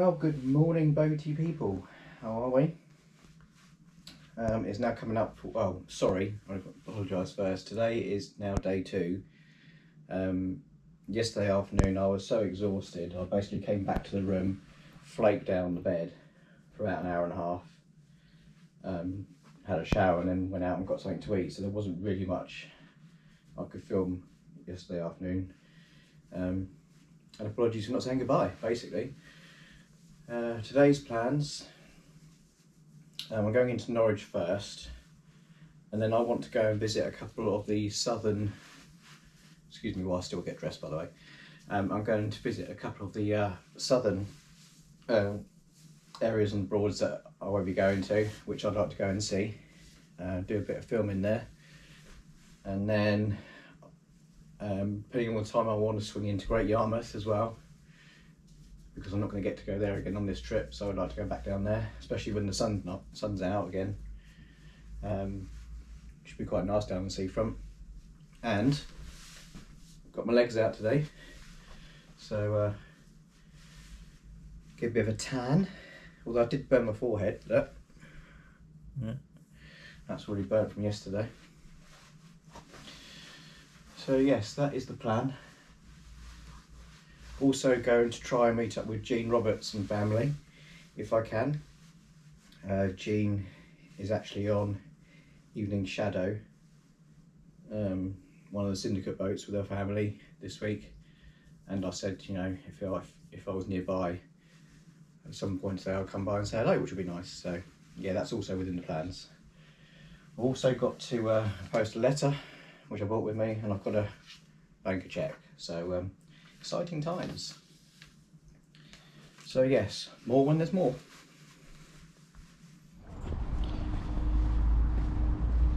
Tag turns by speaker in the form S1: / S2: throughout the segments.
S1: Well, good morning, boaty people. How are we? It's now coming up. Oh, sorry, I apologise first. Today is now day 2. Yesterday afternoon, I was so exhausted. I basically came back to the room, flaked down on the bed for about an hour and a half. Had a shower and then went out and got something to eat. So there wasn't really much I could film yesterday afternoon. And apologies for not saying goodbye, basically. Today's plans, I'm going into Norwich first, and then I want to go and visit a couple of the southern, excuse me while I still get dressed by the way, I'm going to visit a couple of the southern areas and Broads that I won't be going to, which I'd like to go and see, do a bit of filming there, and then depending on the time I want to swing into Great Yarmouth as well, because I'm not going to get to go there again on this trip, so I'd like to go back down there, especially when the sun's out again. Should be quite nice down on the seafront. And got my legs out today, so get a bit of a tan. Although I did burn my forehead, look. Yeah. That's already burnt from yesterday. So yes, that is the plan. Also going to try and meet up with Jean Roberts and family, if I can. Jean is actually on Evening Shadow, one of the syndicate boats with her family this week, and I said, you know, if I was nearby at some point today, I'll come by and say hello, which would be nice. So yeah, that's also within the plans. I've also got to post a letter, which I brought with me, and I've got to bank a cheque. So exciting times. So yes, more when there's more.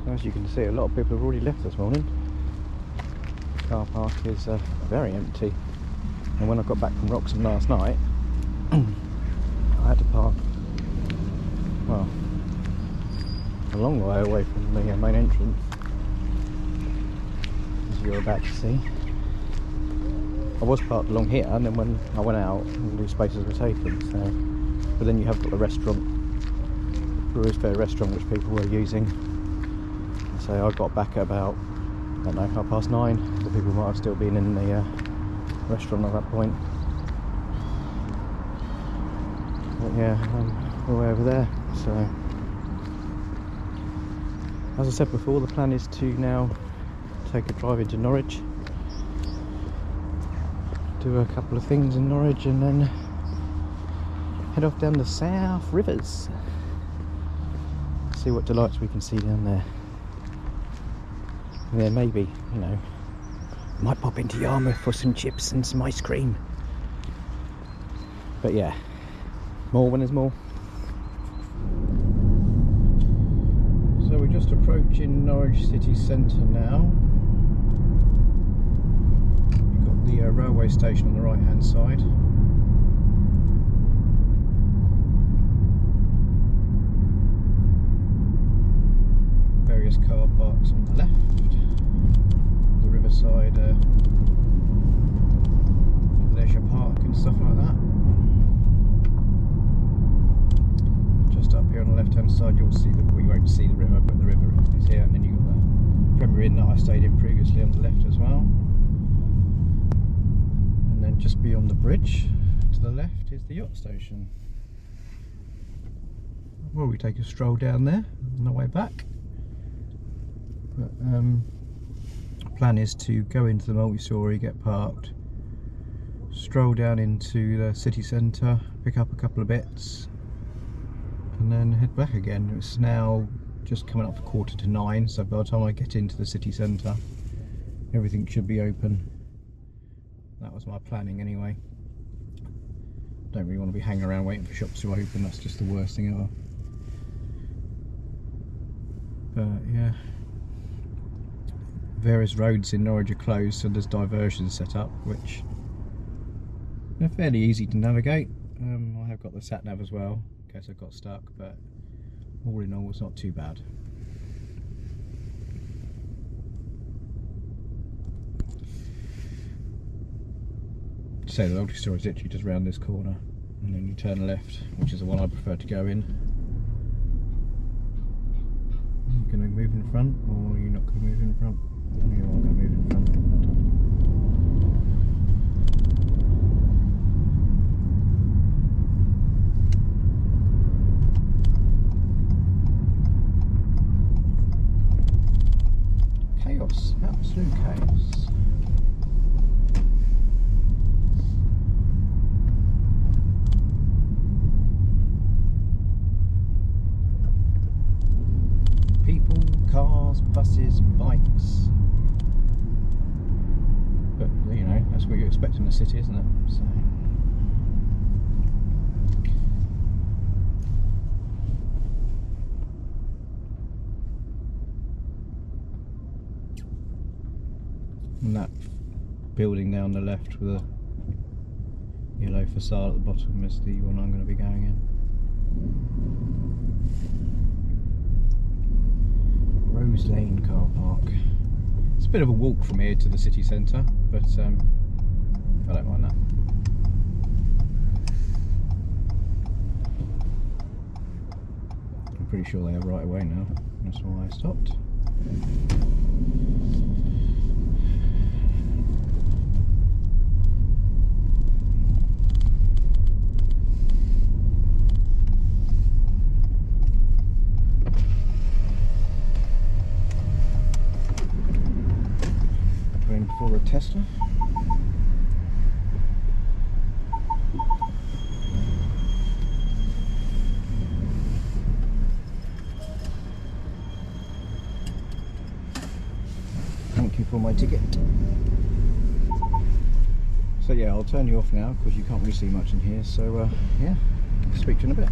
S1: As you can see, a lot of people have already left this morning. The car park is very empty, and when I got back from Wroxham last night, I had to park, well, a long way away from the main entrance, as you're about to see. I was parked along here, and then when I went out, all these spaces were taken. So, but then you have got the restaurant, Brewer's Fair restaurant, which people were using. So I got back at about, I don't know, 9:30. The people might have still been in the restaurant at that point. But yeah, I'm all the way over there. So, as I said before, the plan is to now take a drive into Norwich, do a couple of things in Norwich, and then head off down the South Rivers, see what delights we can see down there. And then maybe, you know, might pop into Yarmouth for some chips and some ice cream. But yeah, more when there's more. So we're just approaching Norwich city centre now. The railway station on the right hand side. Various car parks on the left. The riverside leisure park and stuff like that. Just up here on the left hand side you'll see well, you won't see the river, but the river is here, and then you've got the Premier Inn that I stayed in previously on the left as well. And then just beyond the bridge to the left is the yacht station. Well, we take a stroll down there on the way back. But the plan is to go into the multi-storey, get parked, stroll down into the city centre, pick up a couple of bits, and then head back again. It's now just coming up for 9:15, so by the time I get into the city centre, everything should be open. That was my planning anyway. Don't really want to be hanging around waiting for shops to open, that's just the worst thing ever. But yeah, various roads in Norwich are closed, so there's diversions set up, which are fairly easy to navigate. I have got the sat nav as well, in case I got stuck, but all in all it's not too bad. To say the multi-storey is literally just round this corner. and then you turn left, which is the one I prefer to go in. Are you going to move in front, or are you not going to move in front? You are going to move in front. Chaos, absolute chaos. People, cars, buses, bikes. But you know, that's what you expect in a city, isn't it? So. And that building down the left with a yellow facade at the bottom is the one I'm going to be going in. Rose Lane car park. It's a bit of a walk from here to the city centre, but I don't mind that. I'm pretty sure they have right away now, that's why I stopped. For a Tesla. Thank you for my ticket. So yeah, I'll turn you off now because you can't really see much in here, so yeah, I'll speak to you in a bit.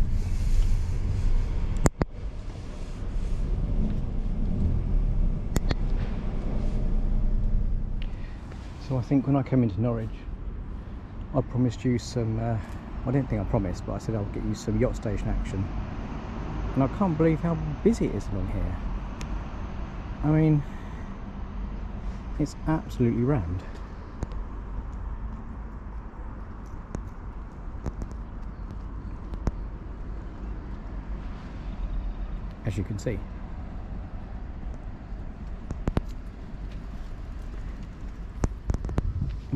S1: So I think when I came into Norwich, I promised you some, I didn't think I promised, but I said I'll get you some yacht station action. And I can't believe how busy it is along here. I mean, it's absolutely rammed. As you can see.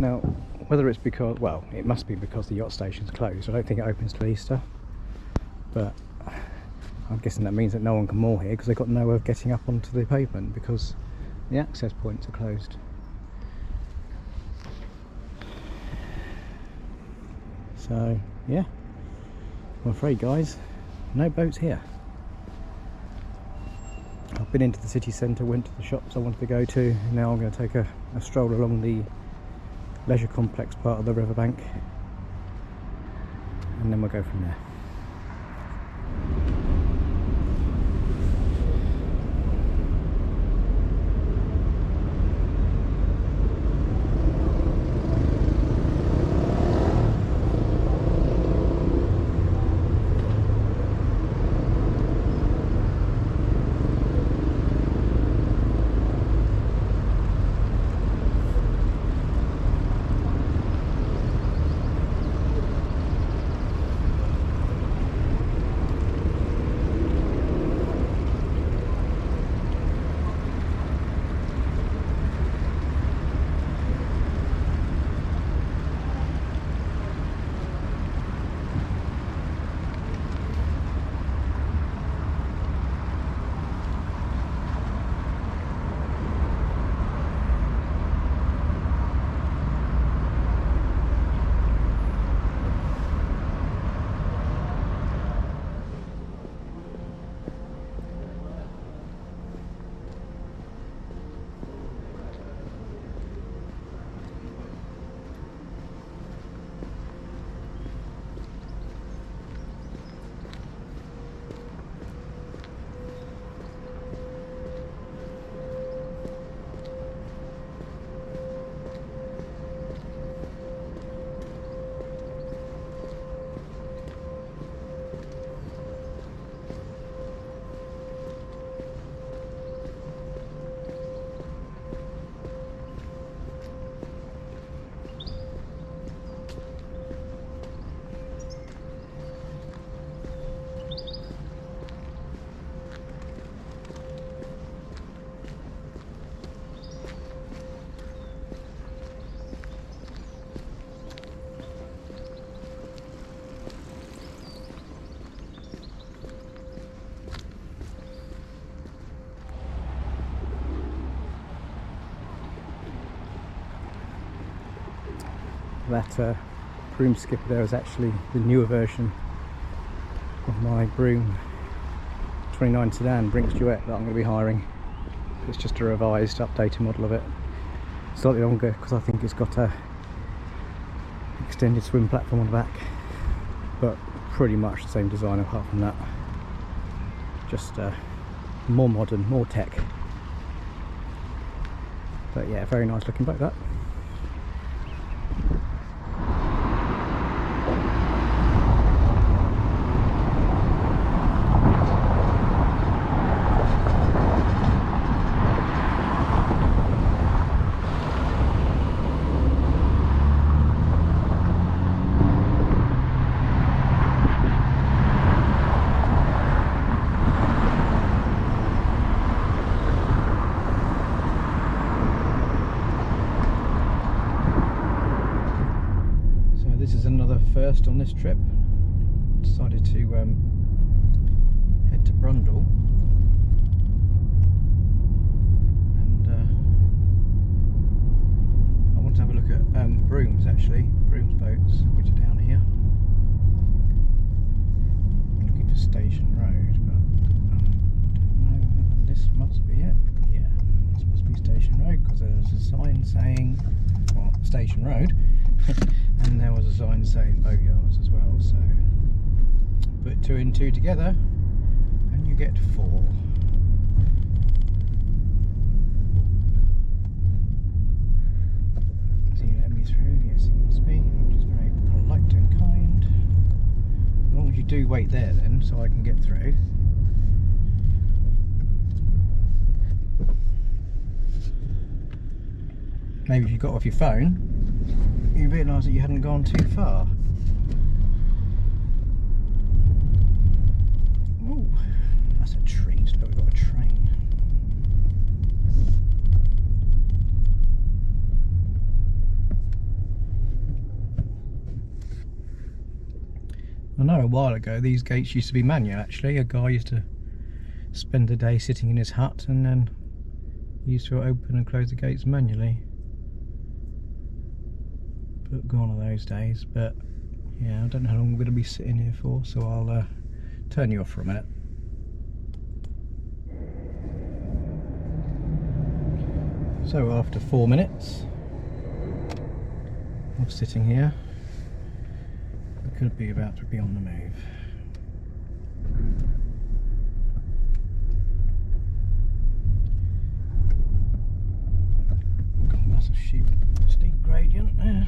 S1: Now, whether it's because, well, it must be because the yacht station's closed. I don't think it opens till Easter, but I'm guessing that means that no one can moor here because they've got no way of getting up onto the pavement because the access points are closed. So, yeah, I'm afraid, guys, no boats here. I've been into the city centre, went to the shops I wanted to go to, and now I'm going to take a stroll along the leisure complex part of the riverbank, and then we'll go from there.
S2: that Broom skipper there is actually the newer version of my Broome 29 sedan Brinks Duet that I'm going to be hiring. It's just a revised, updated model of it. Slightly longer because I think it's got a extended swim platform on the back, but pretty much the same design apart from that. Just more modern, more tech. But yeah, very nice looking boat that. First on this trip, decided to head to Brundall and I want to have a look at Broome's boats, which are down here. I'm looking for Station Road, but I don't know, this must be it. Yeah, this must be Station Road because there's a sign saying, well, Station Road. And there was a sign saying boatyards as well, so put 2 and 2 together and you get 4. Is he letting me through? Yes, he must be, which is very polite and kind. As long as you do wait there then, so I can get through. Maybe if you got off your phone, you realise that you hadn't gone too far. Oh, that's a treat. Look, we've got a train. I know a while ago these gates used to be manual actually. A guy used to spend the day sitting in his hut and then he used to open and close the gates manually. But gone are those days, but yeah, I don't know how long we're going to be sitting here for, so I'll turn you off for a minute. So after 4 minutes of sitting here, we could be about to be on the move. Got a massive steep gradient there.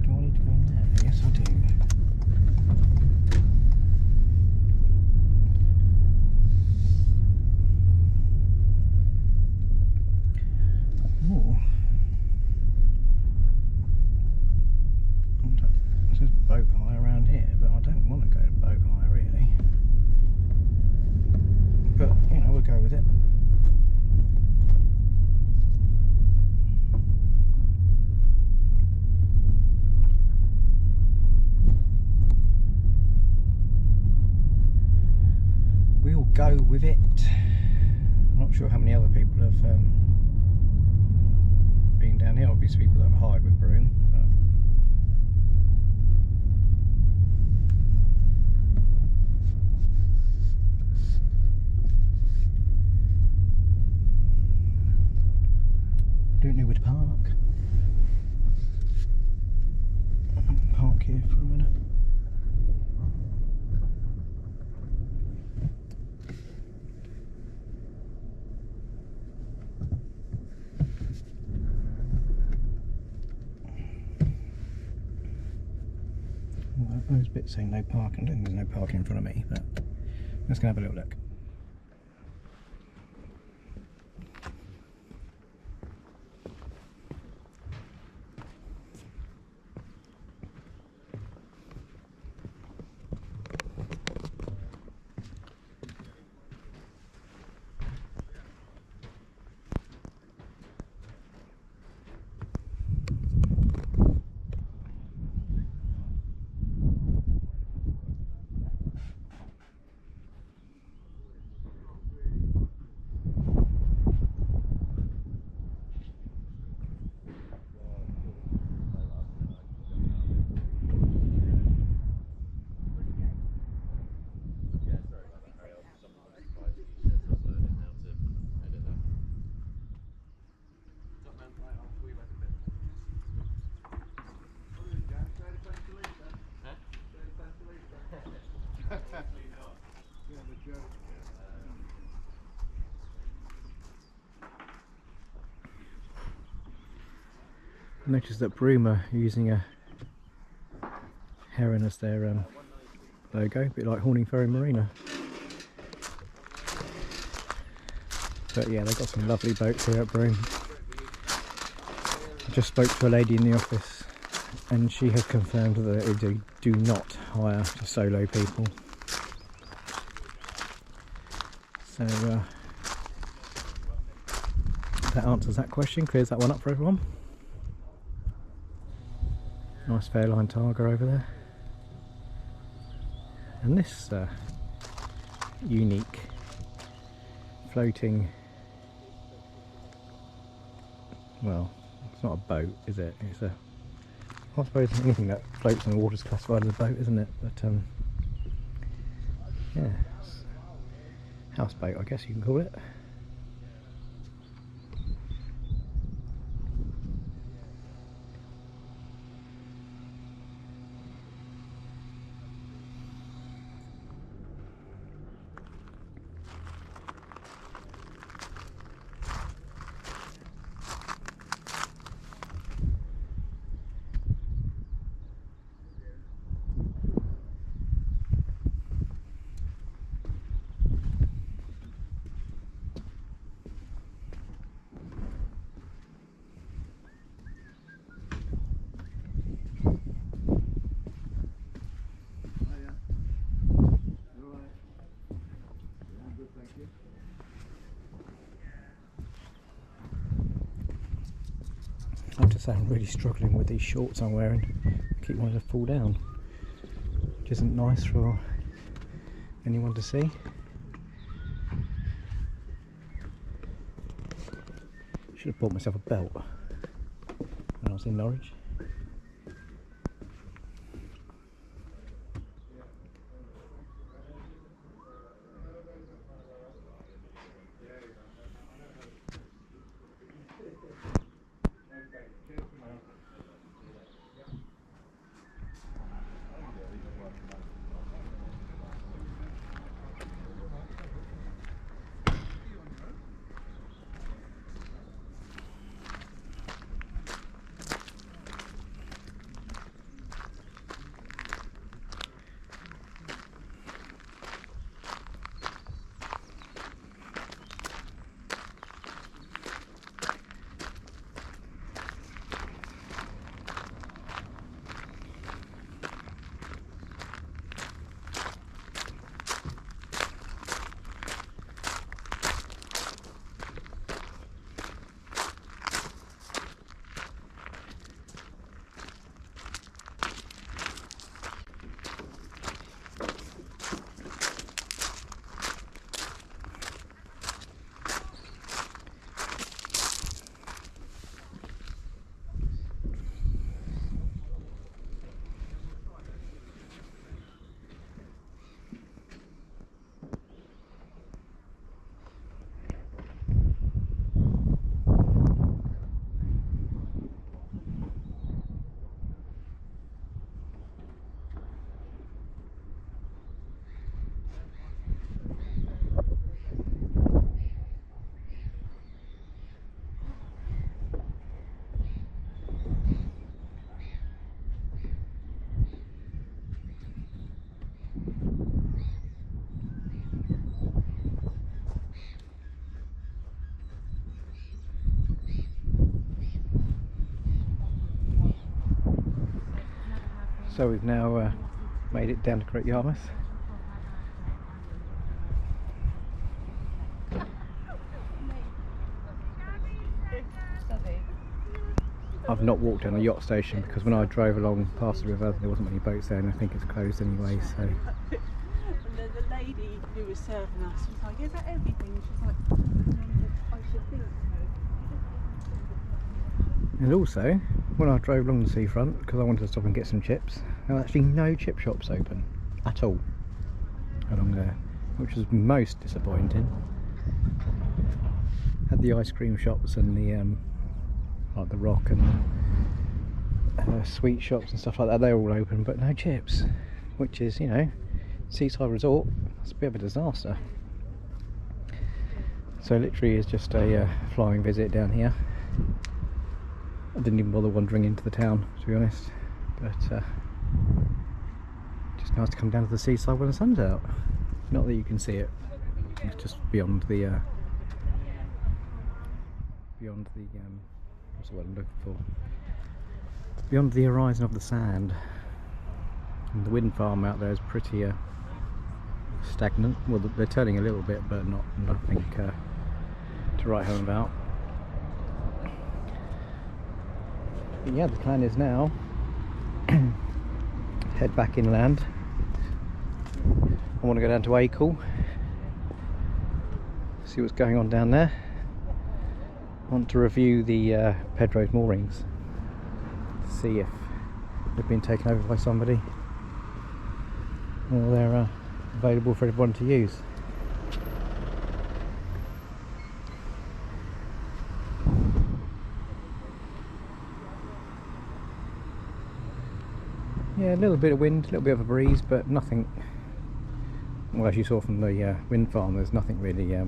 S2: Do I need to go in there? Yes, I do. Ooh. It says boat hire around here, but I don't want to go to boat hire really. But, you know, we'll go with it. We'll go with it. I'm not sure how many other people have been down here. Obviously people that have hired with Broome, but don't know where to park. Park here for a minute. There's a bit saying no parking. I don't think there's no parking in front of me, but let's go have a little look. noticed that Broome are using a heron as their logo, a bit like Horning Ferry Marina. But yeah, they've got some lovely boats here at Broome. I just spoke to a lady in the office and she has confirmed that they do not hire to solo people. So that answers that question, clears that one up for everyone. Nice Fairline Tiger over there. And this unique floating, well, it's not a boat, is it? It's a, I suppose anything that floats in the water is classified as a boat, isn't it? But yeah, it's a houseboat, I guess you can call it. I have to say I'm really struggling with these shorts I'm wearing. I keep wanting to fall down, which isn't nice for anyone to see. Should have bought myself a belt when I was in Norwich. So we've now made it down to Great Yarmouth. I've not walked down the yacht station because when I drove along past the river there wasn't many boats there, and I think it's closed anyway, so.
S3: And the lady who was serving us was like, "Is that everything?" She's like, "I should think so."
S2: And also, when I drove along the seafront, because I wanted to stop and get some chips, there were actually no chip shops open at all along there, which was most disappointing. Had the ice cream shops and the like the Rock and sweet shops and stuff like that, they're all open, but no chips, which is, you know, seaside resort, it's a bit of a disaster. So literally is just a flying visit down here. I didn't even bother wandering into the town, to be honest, but just nice to come down to the seaside when the sun's out. Not that you can see it, it's just beyond the what's the word I'm looking for? Beyond the horizon of the sand. And the wind farm out there is pretty stagnant. Well, they're turning a little bit, but nothing to write home about. But yeah, the plan is now head back inland. I want to go down to Acle, see what's going on down there. I want to review the Pedro's moorings, see if they've been taken over by somebody or they're available for everyone to use. Yeah, a little bit of wind, a little bit of a breeze, but nothing. Well, as you saw from the wind farm, there's nothing really to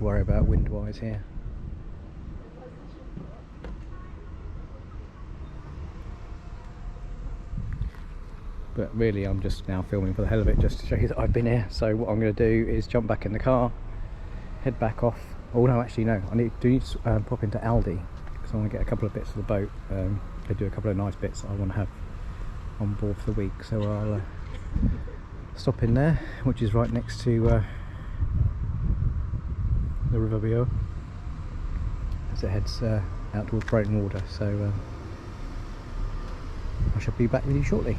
S2: worry about wind-wise here. But really, I'm just now filming for the hell of it, just to show you that I've been here. So what I'm going to do is jump back in the car, head back off. Oh no, actually no, I need to pop into Aldi because I want to get a couple of bits of the boat. They do a couple of nice bits that I want to have on board for the week. So I'll stop in there, which is right next to the River Bio, as it heads out towards Broome Water. So I shall be back with you shortly.